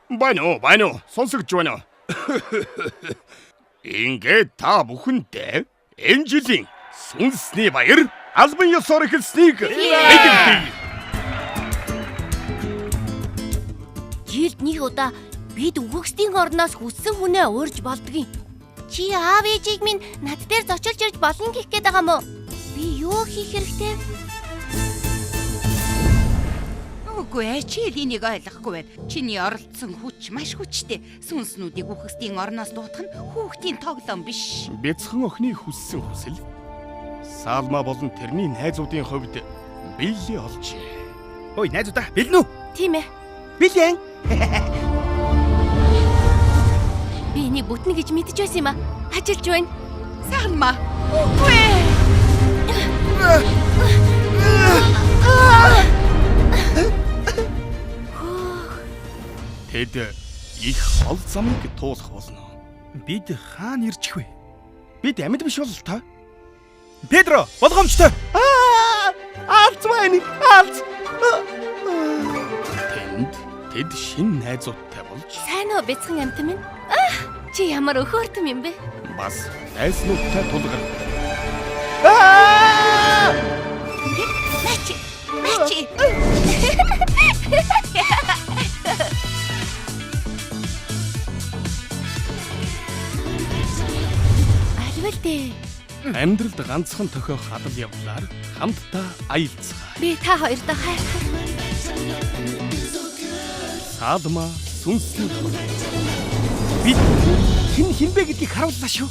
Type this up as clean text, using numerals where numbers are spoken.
Байна уу? Сонсогч байна уу? Ингээд та бүхэндээ энэ жилийн сүнсний баяр албан ёсоор эхэлснийг мэдэгдэе. Жилд нэг удаа бид үхэгсдийн орноос хүссэн хүнээ уурж болдгийн. Чи аав ээжийг минь над дээр зочилж ирж болно гэх гээд байгаа мó. Би юу хийх хэрэгтэй? Үгүй ээ, чи энийг ойлгохгүй байна. Чиний оролцсон хүч маш хүчтэй. Сүнснүүдийг үхэгсдийн орноос дуутах нь хүүхдийн тоглоом биш. Бяцхан охины хүссэн хүсэл Салма болон тэрний найзуудын хувьд биелээ олжээ. Ой, найзуудаа, бэлэн үү? Тийм ээ. Бэлэн. Би энийг бүтнэ гэж мэдэж байсан юм аа. Ажиллаж байна. Салма. Үгүй ээ. Тэд их хол замыг туулах болно. Бид хаана ирчих вэ? Бид амьд биш бол та. Педро, болгоомжтой. Алц байна. Алц. Тэд шинэ найзуудтай болж Сайн уу бяцхан амт минь? Чи ямар өхөөртөм юм бэ? бас найзнуудтай тулгар. Мачи. Алвал дээ. Амьдралд ганцхан тохиох хадал явдлаар хамтдаа аялцгаа. Би та хоёртой хайртай. Салма сүнсний Бид хин бэ гэдгийг харууллаа шүү.